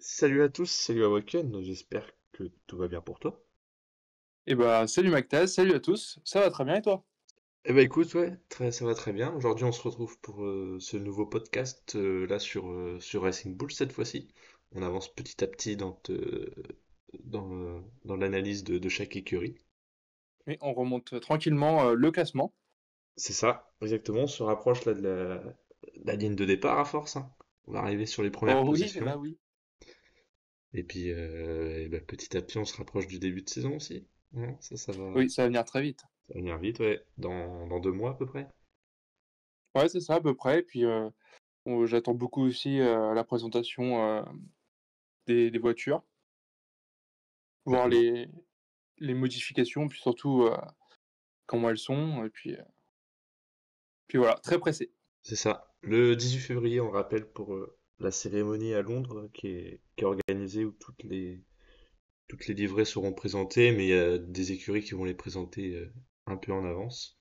Salut à tous, salut à Waken, j'espère que tout va bien pour toi. Salut Mactaz, salut à tous, ça va très bien et toi? Eh ben écoute, ouais, ça va très bien. Aujourd'hui, on se retrouve pour ce nouveau podcast là sur Racing Bull cette fois-ci. On avance petit à petit dans l'analyse de chaque écurie. Oui, on remonte tranquillement le classement. C'est ça, exactement. On se rapproche là de la ligne de départ à force, hein. On va arriver sur les premières Oh oui, positions. là oui. Et puis petit à petit, on se rapproche du début de saison aussi. Ouais, Oui, ça va venir très vite. ça va venir vite, ouais. Dans 2 mois à peu près. Ouais, c'est ça à peu près. J'attends beaucoup aussi la présentation des voitures, voir Exactement. les modifications, puis surtout comment elles sont. Puis voilà, très pressé. C'est ça. Le 18 février, on rappelle pour la cérémonie à Londres qui est organisée où toutes les livrées seront présentées, mais il y a des écuries qui vont les présenter un peu en avance.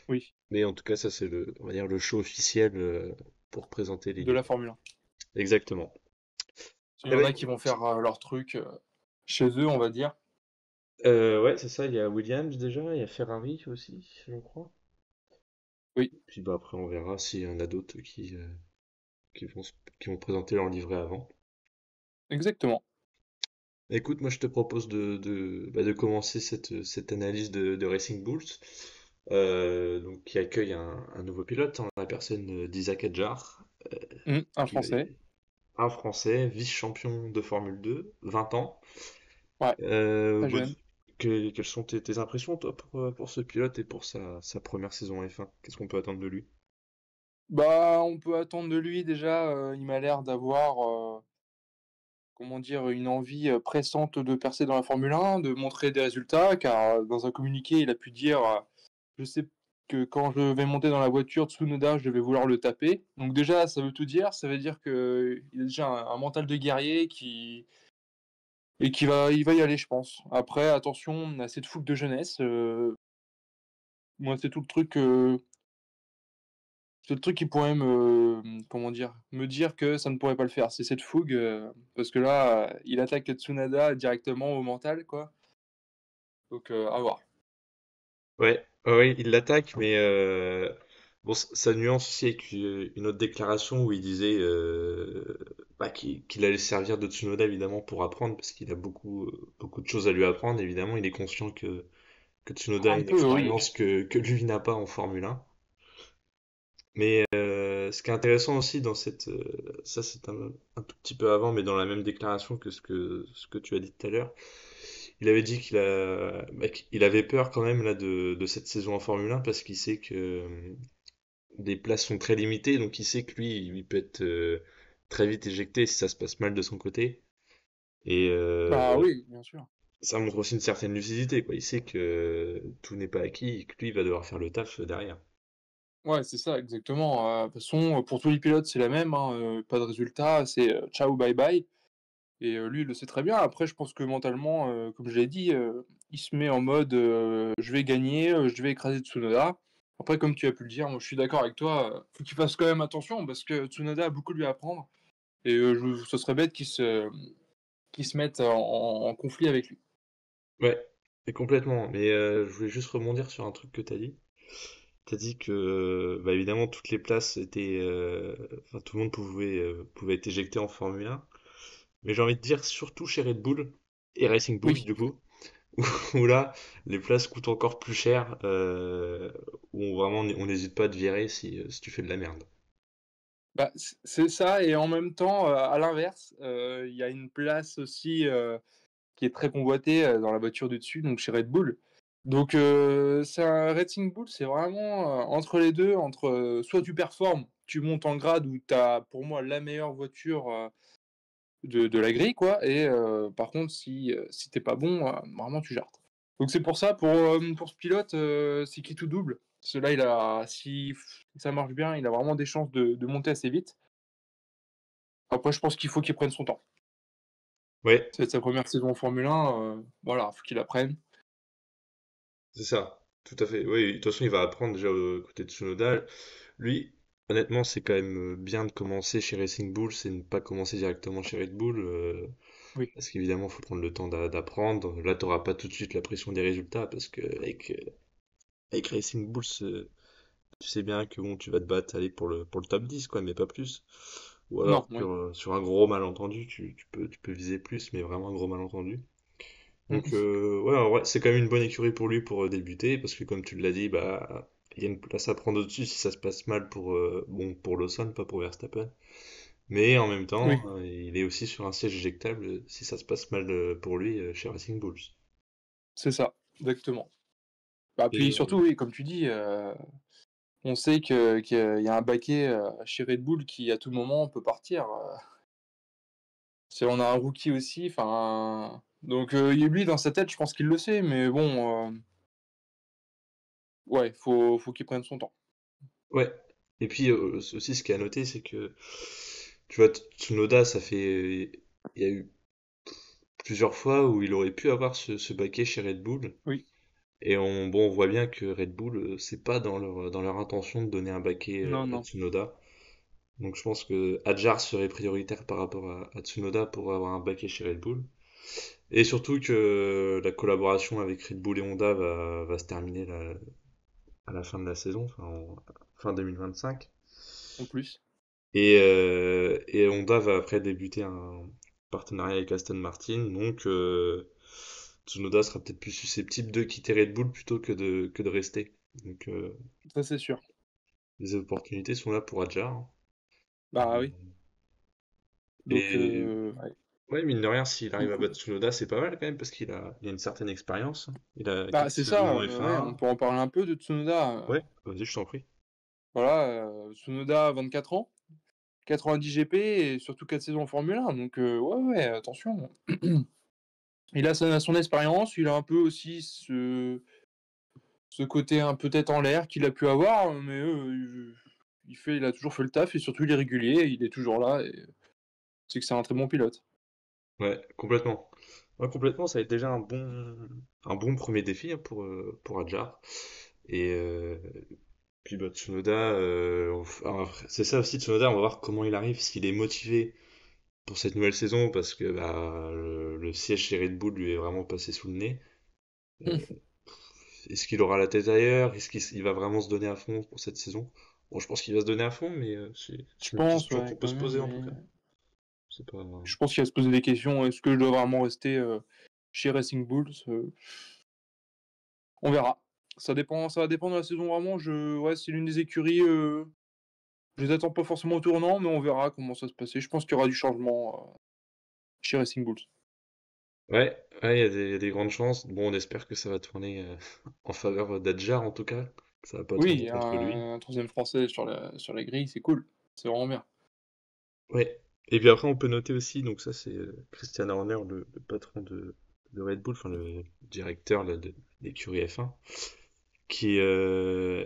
Oui, Mais en tout cas, ça c'est on va dire le show officiel pour présenter les de la livrées. Formule 1. Exactement. Il y Eh en ben, a qui vont faire leur truc chez eux, on va dire. ouais, c'est ça. Il y a Williams déjà, il y a Ferrari aussi, je crois. Oui, Puis bah après, on verra s'il y en a d'autres qui vont, qui vont présenter leur livret avant. exactement. Écoute, moi je te propose de commencer cette analyse de Racing Bulls, donc, qui accueille un nouveau pilote, en la personne d'Isaac Adjar, Un qui Français. est un Français, vice-champion de Formule 2, 20 ans. Ouais, Euh, très bah, jeune. quelles sont tes impressions, toi, pour ce pilote et pour sa première saison F1? Qu'est-ce qu'on peut attendre de lui? Bah, on peut attendre de lui déjà, il m'a l'air d'avoir comment dire? Une envie, pressante de percer dans la Formule 1, de montrer des résultats, car, dans un communiqué, il a pu dire, «Je sais que quand je vais monter dans la voiture Tsunoda, je vais vouloir le taper». Donc déjà, ça veut tout dire, ça veut dire qu'il a déjà un mental de guerrier il va y aller, je pense. Après, attention, on a cette fougue de jeunesse, moi, c'est le truc qui pourrait comment dire? Me dire que ça ne pourrait pas le faire. C'est cette fougue, parce que là, il attaque Tsunada directement au mental, quoi. Donc, à voir. Ouais, ouais, ouais, il l'attaque, mais bon, ça nuance aussi avec une autre déclaration où il disait bah, qu'il allait se servir de Tsunoda évidemment pour apprendre, parce qu'il a beaucoup de choses à lui apprendre. Évidemment, il est conscient que Tsunoda a Un une peu, oui. expérience que lui n'a pas en Formule 1. Mais ce qui est intéressant aussi dans ça c'est un tout petit peu avant, mais dans la même déclaration que ce que tu as dit tout à l'heure, il avait dit qu'il avait peur quand même là de cette saison en Formule 1 parce qu'il sait que les places sont très limitées, donc il sait que lui, il peut être très vite éjecté si ça se passe mal de son côté. Et Bah oui, bien sûr. ça montre aussi une certaine lucidité, quoi. Il sait que tout n'est pas acquis et que lui, il va devoir faire le taf derrière. Ouais, c'est ça, exactement. De toute façon, pour tous les pilotes, c'est la même, hein, pas de résultat, c'est, ciao, bye bye. Et lui, il le sait très bien. Après, je pense que mentalement, comme je l'ai dit, il se met en mode, «Je vais gagner, je vais écraser Tsunoda». Après, comme tu as pu le dire, moi, je suis d'accord avec toi, faut qu'il fasse quand même attention parce que Tsunoda a beaucoup lui apprendre et je ce serait bête qu'il se mette en conflit avec lui. Ouais, et complètement. Mais je voulais juste rebondir sur un truc que t'as dit. T'as dit que, bah, évidemment, toutes les places étaient, enfin, tout le monde pouvait être éjecté en Formule 1. Mais j'ai envie de dire surtout chez Red Bull et Racing Bull, Oui. du coup, où là, les places coûtent encore plus cher, où vraiment on n'hésite pas à te virer si tu fais de la merde. Bah, c'est ça et en même temps, à l'inverse, il y a une place aussi, qui est très convoitée, dans la voiture du dessus, donc chez Red Bull. Donc c'est un Racing Bull, c'est vraiment, entre les 2, entre, soit tu performes, tu montes en grade où tu as pour moi la meilleure voiture, de la grille quoi et par contre si tu pas bon, vraiment tu jartes. Donc c'est pour ça, pour ce pilote, c'est qui tout double. Cela il a si ça marche bien, il a vraiment des chances de monter assez vite. Après je pense qu'il faut qu'il prenne son temps. Ouais, Ça va être sa première saison en Formule 1, voilà, faut qu'il apprenne. c'est ça, tout à fait. Oui, de toute façon, il va apprendre déjà côté de Tsunoda. Lui, honnêtement, c'est quand même bien de commencer chez Racing Bull et ne pas commencer directement chez Red Bull. Oui. Parce qu'évidemment, il faut prendre le temps d'apprendre. Là, t'auras pas tout de suite la pression des résultats parce que avec Racing Bulls, tu sais bien que bon, tu vas te battre aller pour le top 10, quoi, mais pas plus. Ou Non, alors oui. sur un gros malentendu, tu peux viser plus, mais vraiment un gros malentendu. Donc ouais, en vrai, c'est quand même une bonne écurie pour lui pour débuter, parce que comme tu l'as dit, bah il y a une place à prendre au-dessus si ça se passe mal pour Lawson, pas pour Verstappen. Mais en même temps, Oui, il est aussi sur un siège éjectable si ça se passe mal pour lui chez Racing Bulls. c'est ça, exactement. Bah, puis Et surtout, oui, comme tu dis, on sait qu'il y a un baquet chez Red Bull qui, à tout moment, peut partir. On a un rookie aussi, enfin. Donc, lui, dans sa tête, je pense qu'il le sait, mais bon, ouais, faut qu'il prenne son temps. ouais. Et puis aussi, ce qui est à noter, c'est que tu vois, Tsunoda, il y a eu plusieurs fois où il aurait pu avoir ce baquet chez Red Bull. Oui, Et on voit bien que Red Bull, c'est pas dans leur intention de donner un baquet non, à non, Tsunoda. Donc je pense que Hadjar serait prioritaire par rapport à Tsunoda pour avoir un baquet chez Red Bull. Et surtout que la collaboration avec Red Bull et Honda va se terminer à la fin de la saison, fin 2025. en plus. Et Honda va après débuter un partenariat avec Aston Martin, donc Tsunoda sera peut-être plus susceptible de quitter Red Bull plutôt que de rester. Donc Ça, c'est sûr. les opportunités sont là pour Hadjar, hein. Bah oui. Donc, Et ouais. ouais, mine de rien, s'il Du arrive à coup, battre Tsunoda, c'est pas mal quand même parce qu'il a une certaine expérience. Il a bah, 4 c'est saisons ça, en ouais, on F1. peut en parler un peu de Tsunoda. Ouais, vas-y, je t'en prie. Voilà, Tsunoda, 24 ans, 90 GP et surtout 4 saisons en Formule 1. Donc, ouais, ouais, attention. Il a son expérience, il a un peu aussi ce côté un peu tête en l'air qu'il a pu avoir, mais il a toujours fait le taf et surtout il est régulier, il est toujours là et c'est que c'est un très bon pilote. Ouais, complètement. Ouais, complètement, ça va être déjà un bon premier défi, hein, pour Hadjar. Et puis bah, Tsunoda, alors, c'est ça aussi, Tsunoda, on va voir comment il arrive, s'il est motivé pour cette nouvelle saison, parce que bah, le siège chez Red Bull lui est vraiment passé sous le nez. Euh, Est-ce qu'il aura la tête ailleurs? Est-ce qu'il va vraiment se donner à fond pour cette saison? Bon, je pense qu'il va se donner à fond, mais Je c'est une pense, question ouais, qu'on peut quand se même, poser en tout mais cas. C'est pas... je pense qu'il va se poser des questions. Est-ce que je dois vraiment rester chez Racing Bulls? On verra. Ça va dépendre de la saison vraiment. Ouais, c'est l'une des écuries. Je les attends pas forcément au tournant, mais on verra comment ça se passer. Je pense qu'il y aura du changement chez Racing Bulls. Ouais, ouais, il y a des grandes chances. Bon, on espère que ça va tourner en faveur d'Adjar en tout cas, que ça va pas tourner Oui, contre lui. un troisième français sur la grille, c'est cool. C'est vraiment bien. Ouais. Et puis après, on peut noter aussi, donc ça c'est Christian Horner, le patron de Red Bull, enfin le directeur là, de l'écurie F1, qui, euh,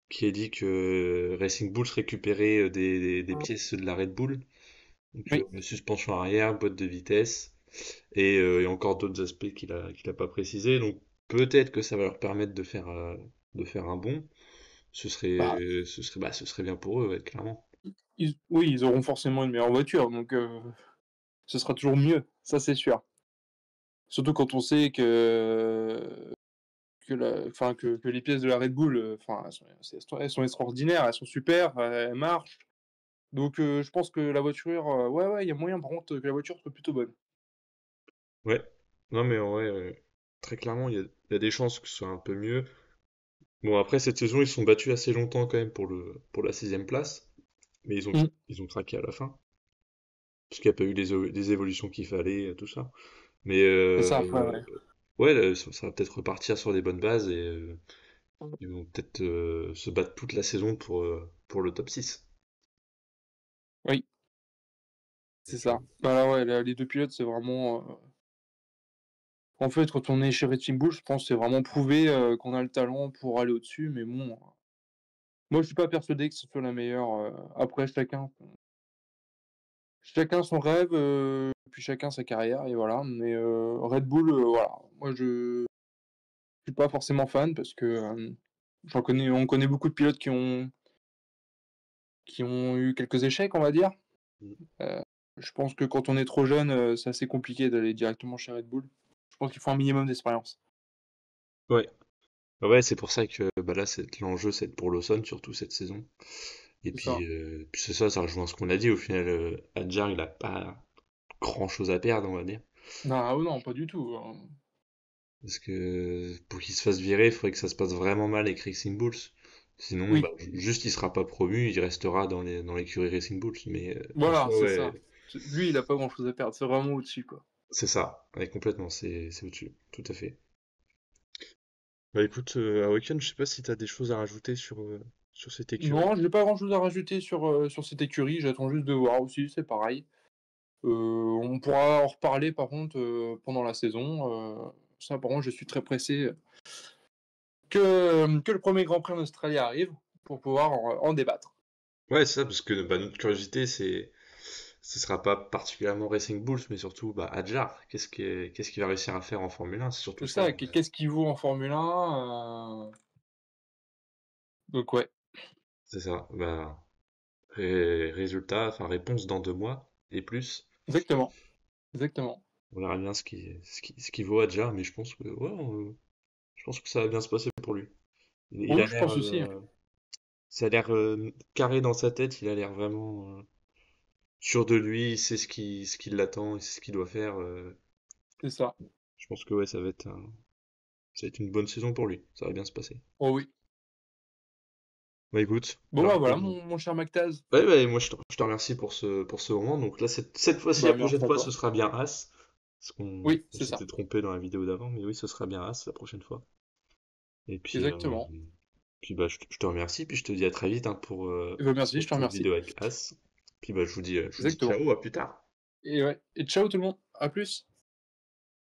qui a dit que Racing Bulls récupérait des pièces de la Red Bull, donc Oui, suspension arrière, boîte de vitesse, et encore d'autres aspects qu'il a pas précisé. Donc peut-être que ça va leur permettre de faire un bond. bah, Ce serait bien pour eux, ouais, clairement. oui, ils auront forcément une meilleure voiture, donc ce sera toujours mieux, ça c'est sûr. Surtout quand on sait que les pièces de la Red Bull, enfin, elles sont extraordinaires, elles sont super, elles marchent. Donc je pense que la voiture, ouais, ouais, il y a moyen par contre que la voiture soit plutôt bonne. Ouais. Non, mais en vrai, très clairement, il y a des chances que ce soit un peu mieux. Bon, après, cette saison, ils se sont battus assez longtemps quand même pour la 6e place, mais ils ont, Mm. ils ont craqué à la fin, parce qu'il n'y a pas eu les évolutions qu'il fallait, tout ça. Mais C'est ça, ouais, ouais. ouais, là, ça va peut-être repartir sur des bonnes bases et ils vont peut-être se battre toute la saison pour le top 6. Oui, c'est Donc, ça. Bah là, ouais, les deux pilotes, c'est vraiment. En fait, quand on est chez Red Bull, je pense que c'est vraiment prouvé qu'on a le talent pour aller au-dessus, mais bon. Moi, je suis pas persuadé que ce soit la meilleure. Après, chacun son rêve, puis chacun sa carrière, et voilà. Mais Red Bull, voilà. Moi, je suis pas forcément fan parce que on connaît beaucoup de pilotes qui ont eu quelques échecs, on va dire. Mm. Euh, je pense que quand on est trop jeune, c'est assez compliqué d'aller directement chez Red Bull. Je pense qu'il faut un minimum d'expérience. Ouais. Ouais, c'est pour ça que bah là, l'enjeu, c'est pour Lawson, surtout cette saison. Et C'est ça. puis c'est ça, ça rejoint ce qu'on a dit. Au final, Adjar, il a pas grand-chose à perdre, on va dire. Non, non, pas du tout. Parce que pour qu'il se fasse virer, il faudrait que ça se passe vraiment mal avec Racing Bulls. Sinon, bah, Oui, juste il sera pas promu, il restera dans l'écurie Racing Bulls. Mais en voilà, soi, c'est ouais, ça. Lui, il a pas grand-chose à perdre. C'est vraiment au-dessus, quoi. c'est ça. Ouais, complètement, c'est au-dessus. Tout à fait. Bah écoute, Awaken, je sais pas si t'as des choses à rajouter sur cette écurie. Non, je n'ai pas grand-chose à rajouter sur cette écurie. J'attends juste de voir aussi, c'est pareil. On pourra en reparler par contre pendant la saison. Ça, par contre, je suis très pressé que le premier Grand Prix en Australie arrive pour pouvoir en débattre. Ouais, c'est ça, parce que bah, notre curiosité, ce sera pas particulièrement Racing Bulls, mais surtout bah, Adjar. Qu'est-ce qu'il va réussir à faire en Formule 1? C'est surtout C'est ça. ça, qu'est-ce qu'il vaut en Formule 1 donc ouais, C'est ça. Bah, résultat, enfin réponse dans 2 mois et plus. exactement, exactement. On verra bien ce qui vaut Adjar, mais je pense que ça va bien se passer pour lui. Il Oui, a je l'air, pense aussi. ça a l'air carré dans sa tête. Il a l'air vraiment sûr de lui. Il sait ce qui l'attend. Il sait ce qu'il doit faire. C'est ça. Je pense que ouais, ça va être une bonne saison pour lui. Ça va bien se passer. Oh oui. Bah écoute, Bon bah voilà, mon cher Mactaz. ouais, bah, moi je te remercie pour ce moment. Donc là, cette fois-ci, la Bah prochaine merci à fois, ce toi. sera bien As. Parce Oui, on c'est s'était ça. trompé dans la vidéo d'avant, mais oui, ce sera bien As la prochaine fois. Et Exactement. puis bah, je te remercie, puis je te dis à très vite hein, Eh ben, merci, pour je te cette remercie. vidéo avec As. Puis bah, je vous dis Exactement. ciao, à plus tard. Et ouais. Et ciao tout le monde. À plus.